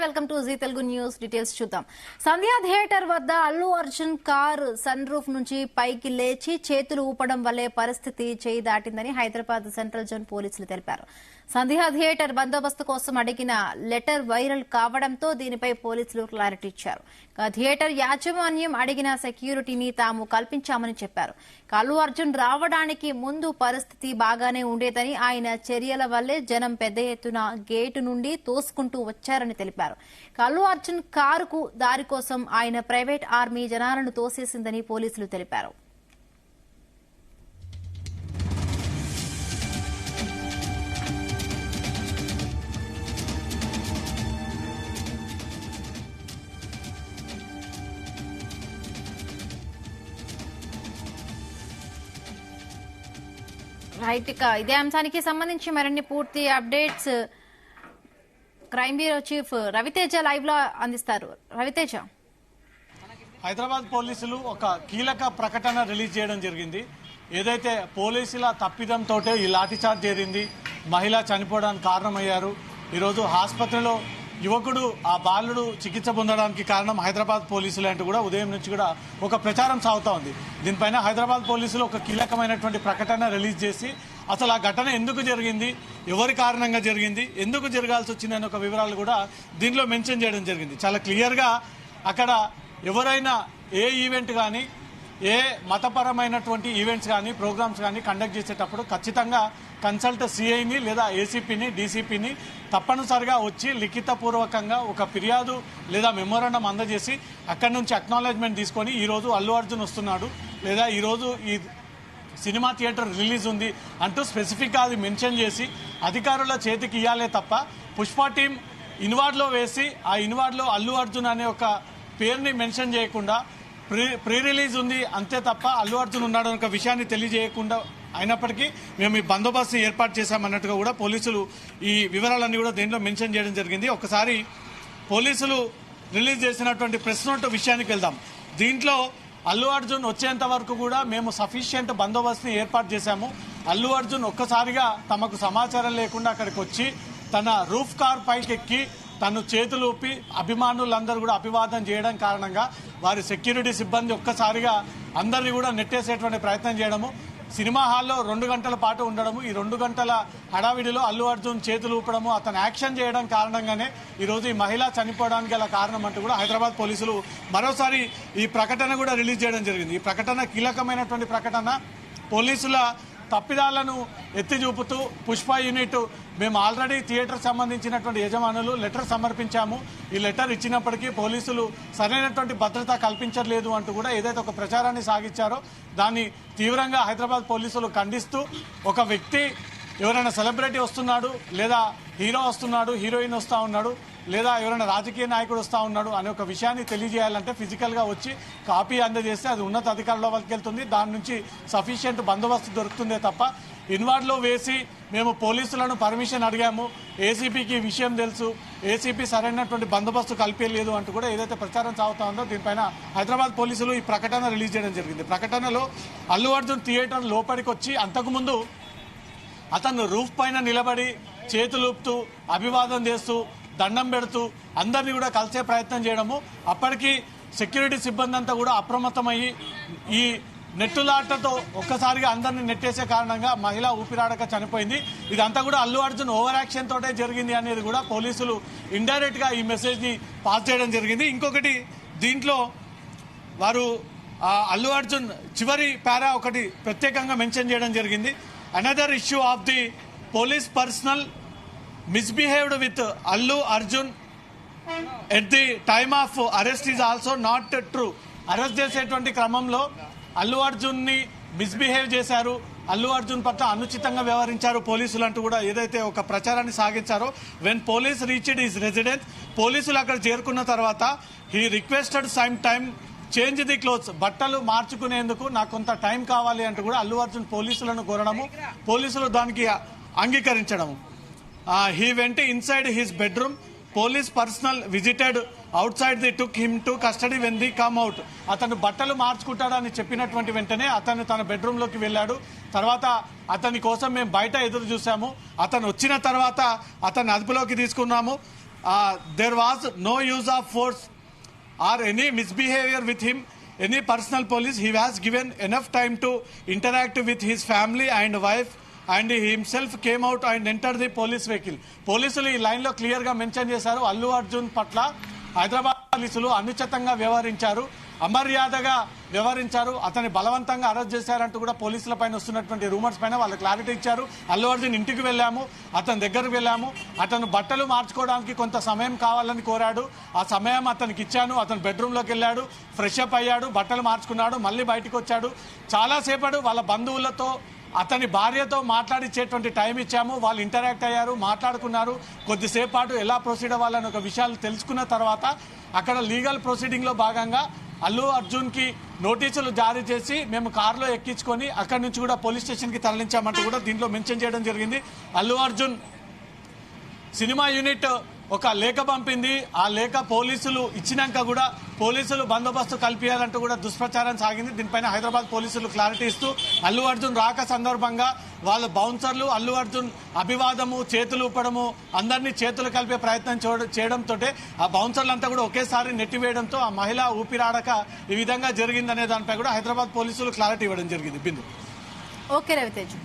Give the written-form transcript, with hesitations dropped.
Welcome to Zee Telugu news. Details చూద్దాం. Sandhya theatre వద్ద Allu Arjun car sunroof నుంచి పైకి లేచి చేతులు ఊపడం వల్లే పరిస్థితి చేయి దాటిందని హైదరాబాద్ సెంట్రల్ జోన్ పోలీసులు తెలిపారు. సంధ్యా థియేటర్ బందోబస్తు కోసం అడిగిన లెటర్ వైరల్ కావడంతో దీనిపై పోలీసులు క్లారిటీ ఇచ్చారు. థియేటర్ యాజమాన్యం అడిగిన సెక్యూరిటీని తాము కల్పించామని చెప్పారు. అల్లు అర్జున్ రావడానికి ముందు పరిస్థితి బాగానే ఉండేదని, ఆయన చర్యల వల్లే జనం పెద్ద ఎత్తున గేటు నుండి తోసుకుంటూ వచ్చారని తెలిపారు. అల్లు అర్జున్ కారుకు దారి కోసం ఆయన ప్రైవేట్ ఆర్మీ జనాలను తోసేసిందని పోలీసులు తెలిపారు. రైట్, ఇక ఇదే అంశానికి సంబంధించి మరిన్ని పూర్తి updates crime bureau chief Raviteja live లో అందిస్తారు. రవితేజ, హైదరాబాద్ పోలీసులు ఒక కీలక ప్రకటన రిలీజ్ చేయడం జరిగింది. ఏదైతే పోలీసుల తప్పిదంతో ఈ లాఠీచార్జ్ జరిగింది, మహిళ చనిపోవడానికి కారణమయ్యారు. ఈరోజు ఆసుపత్రిలో యువకుడు ఆ బాలుడు చికిత్స పొందడానికి కారణం హైదరాబాద్ పోలీసులు అంటూ కూడా ఉదయం నుంచి కూడా ఒక ప్రచారం సాగుతూ ఉంది. దీనిపైన హైదరాబాద్ పోలీసులు ఒక కీలకమైనటువంటి ప్రకటన రిలీజ్ చేసి అసలు ఆ ఘటన ఎందుకు జరిగింది, ఎవరి కారణంగా జరిగింది, ఎందుకు జరగాల్సి వచ్చిందనే ఒక వివరాలు కూడా దీనిలో మెన్షన్ చేయడం జరిగింది. చాలా క్లియర్గా అక్కడ ఎవరైనా ఏ ఈవెంట్ కానీ, ఏ మతపరమైనటువంటి ఈవెంట్స్ కానీ, ప్రోగ్రామ్స్ కానీ కండక్ట్ చేసేటప్పుడు ఖచ్చితంగా కన్సల్ట్ సిఐని లేదా ఏసీపీని, డీసీపీని తప్పనిసరిగా వచ్చి లిఖితపూర్వకంగా ఒక ఫిర్యాదు లేదా మెమోరాండం అందజేసి అక్కడి నుంచి అక్నాలెడ్జ్మెంట్ తీసుకొని ఈరోజు అల్లు అర్జున్ వస్తున్నాడు లేదా ఈరోజు ఈ సినిమా థియేటర్ రిలీజ్ ఉంది అంటూ స్పెసిఫిక్గా అది మెన్షన్ చేసి అధికారుల చేతికి ఇవ్వాలే తప్ప పుష్ప టీం ఇన్వార్డ్లో వేసి ఆ ఇన్వార్డ్లో అల్లు అర్జున్ అనే ఒక పేరుని మెన్షన్ చేయకుండా ప్రీ రిలీజ్ ఉంది అంతే తప్ప అల్లు అర్జున్ ఉన్నాడు అనే విషయాన్ని తెలియజేయకుండా అయినప్పటికీ మేము ఈ బందోబస్తు ఏర్పాటు చేశామన్నట్టుగా కూడా పోలీసులు ఈ వివరాలన్నీ కూడా దీంట్లో మెన్షన్ చేయడం జరిగింది. ఒకసారి పోలీసులు రిలీజ్ చేసినటువంటి ప్రెస్ నోట్ విషయానికి వెళ్దాం. దీంట్లో అల్లు అర్జున్ వచ్చేంత వరకు కూడా మేము సఫిషియెంట్ బందోబస్తుని ఏర్పాటు చేశాము. అల్లు అర్జున్ ఒక్కసారిగా తమకు సమాచారం లేకుండా అక్కడికి వచ్చి తన రూఫ్ కార్ పైకి ఎక్కి తను చేతులు ఊపి అభిమానులందరూ కూడా అభివాదం చేయడం కారణంగా వారి సెక్యూరిటీ సిబ్బంది ఒక్కసారిగా అందరినీ కూడా నెట్టేసేటువంటి ప్రయత్నం చేయడము, సినిమా హాల్లో 2 గంటల పాటు ఉండడము, ఈ 2 గంటల హడావిడిలో అల్లు అర్జున్ చేతులు ఊపడము, అతను యాక్షన్ చేయడం కారణంగానే ఈరోజు ఈ మహిళ చనిపోవడానికి గల కారణం అంటూ కూడా హైదరాబాద్ పోలీసులు మరోసారి ఈ ప్రకటన కూడా రిలీజ్ చేయడం జరిగింది. ఈ ప్రకటన కీలకమైనటువంటి ప్రకటన. పోలీసుల తప్పిదాలను ఎత్తి చూపుతూ పుష్ప యూనిట్ మేము ఆల్రెడీ థియేటర్ సంబంధించినటువంటి యజమానులు లెటర్ సమర్పించాము, ఈ లెటర్ ఇచ్చినప్పటికీ పోలీసులు సరైనటువంటి భద్రత కల్పించలేదు అంటూ కూడా ఏదైతే ఒక ప్రచారాన్ని సాగించారో దాన్ని తీవ్రంగా హైదరాబాద్ పోలీసులు ఖండిస్తూ, ఒక వ్యక్తి ఎవరైనా సెలబ్రిటీ వస్తున్నాడు లేదా హీరో వస్తున్నాడు, హీరోయిన్ వస్తూ ఉన్నాడు లేదా ఎవరైనా రాజకీయ నాయకుడు వస్తూ ఉన్నాడు అనే ఒక విషయాన్ని తెలియజేయాలంటే ఫిజికల్గా వచ్చి కాపీ అందజేస్తే అది ఉన్నత అధికారుల వరకు వెళ్తుంది, దాని నుంచి సఫిషియెంట్ బందోబస్తు దొరుకుతుందే తప్ప ఇన్వార్డ్లో వేసి మేము పోలీసులను పర్మిషన్ అడిగాము, ఏసీపీకి ఈ విషయం తెలుసు, ఏసీపీ సరైనటువంటి బందోబస్తు కల్పించలేదు అంటూ కూడా ఏదైతే ప్రచారం సాగుతా ఉందో దీనిపైన హైదరాబాద్ పోలీసులు ఈ ప్రకటన రిలీజ్ చేయడం జరిగింది. ప్రకటనలో అల్లు అర్జున్ థియేటర్ లోపలికి వచ్చి అంతకుముందు అతను రూఫ్ పైన నిలబడి చేతులూపుతూ అభివాదం చేస్తూ దండం పెడుతూ అందరినీ కూడా కలిసే ప్రయత్నం చేయడము, అప్పటికి సెక్యూరిటీ సిబ్బంది అంతా కూడా అప్రమత్తమయ్యి ఈ నెట్టులాటతో ఒక్కసారిగా అందరినీ నెట్టేసే కారణంగా మహిళ ఊపిరాడక చనిపోయింది. ఇదంతా కూడా అల్లు అర్జున్ ఓవర్ యాక్షన్ తోటే జరిగింది అనేది కూడా పోలీసులు ఇండైరెక్ట్ గా ఈ మెసేజ్ ని పాస్ చేయడం జరిగింది. ఇంకొకటి దీంట్లో వారు అల్లు అర్జున్ చివరి పారా ఒకటి ప్రత్యేకంగా మెన్షన్ చేయడం జరిగింది. Another issue of the police personnel misbehaved with Allu Arjun at the time of arrest is also not true. Arrest చేసేటువంటి క్రమంలో అల్లు అర్జున్ ని మిస్బిహేవ్ చేశారు, అల్లు అర్జున్ పట్ల అనుచితంగా వ్యవహరించారు పోలీసులు అంటూ కూడా ఏదైతే ఒక ప్రచారాన్ని సాగించారో, when police reached his residence, పోలీసులు అక్కడ చేరుకున్న తర్వాత he requested some time change the clothes, బట్టలు మార్చుకునేందుకు నాకు కొంత టైం కావాలి అంటూ కూడా అల్లు అర్జున్ పోలీసులను కోరడము, పోలీసులు దానికి అంగీకరించడము. He went inside his bedroom. Police personnel visited outside. They took him to custody when they come out. అతను బట్టలు మార్చుకుంటాడని చెప్పినటువంటి వెంటనే అతను తన బెడ్రూమ్లోకి వెళ్ళాడు. తర్వాత అతని కోసం మేము బయట ఎదురు చూసాము. అతను వచ్చిన తర్వాత అతను అదుపులోకి తీసుకున్నాము. there was no use of force or any misbehavior with him, any personal police. He has given enough time to interact with his family and wife, and he himself came out and entered the police vehicle. పోలీసులు ఈ line లో clear గా mention చేశారు, అల్లు అర్జున్ పట్ల హైదరాబాద్ పోలీసులు అనుచితంగా వ్యవహరించారు, అమర్యాదగా వ్యవహరించారు, అతన్ని బలవంతంగా అరెస్ట్ చేశారంటూ కూడా పోలీసుల పైన వస్తున్నటువంటి రూమర్స్ పైన వాళ్ళు క్లారిటీ ఇచ్చారు. అల్లు అర్జున్ ఇంటికి వెళ్ళాము, అతని దగ్గరకు వెళ్ళాము, అతను బట్టలు మార్చుకోవడానికి కొంత సమయం కావాలని కోరాడు, ఆ సమయం అతనికి ఇచ్చాను. అతను బెడ్రూమ్లోకి వెళ్ళాడు, ఫ్రెష్ అప్ అయ్యాడు, బట్టలు మార్చుకున్నాడు, మళ్ళీ బయటకు వచ్చాడు. చాలాసేపటి వాళ్ళ బంధువులతో అతని భార్యతో మాట్లాడించేటువంటి టైం ఇచ్చాము. వాళ్ళు ఇంటరాక్ట్ అయ్యారు, మాట్లాడుకున్నారు. కొద్దిసేపు పాటు ఎలా ప్రొసీడ్ అవ్వాలని ఒక విషయాలు తెలుసుకున్న తర్వాత అక్కడ లీగల్ ప్రొసీడింగ్లో భాగంగా అల్లు అర్జున్కి నోటీసులు జారీ చేసి మేము కారులో ఎక్కించుకొని అక్కడి నుంచి కూడా పోలీస్ స్టేషన్కి తరలించామంటూ కూడా దీంట్లో మెన్షన్ చేయడం జరిగింది. అల్లు అర్జున్ సినిమా యూనిట్ ఒక లేఖ పంపింది. ఆ లేఖ పోలీసులు ఇచ్చినాక కూడా పోలీసులు బందోబస్తు కల్పించాలంటూ కూడా దుష్ప్రచారం సాగింది. దీనిపైన హైదరాబాద్ పోలీసులు క్లారిటీ ఇస్తూ అల్లు అర్జున్ రాక సందర్భంగా వాళ్ళ బౌన్సర్లు అల్లు అర్జున్ అభివాదము, చేతులు ఊపడము, అందరినీ చేతులు కలిపే ప్రయత్నం చేయడంతో ఆ బౌన్సర్లంతా కూడా ఒకేసారి నెట్టివేయడంతో ఆ మహిళ ఊపిరాడక ఈ విధంగా జరిగిందనే దానిపై కూడా హైదరాబాద్ పోలీసులు క్లారిటీ ఇవ్వడం జరిగింది. బిందు. ఓకే రవితేజ్.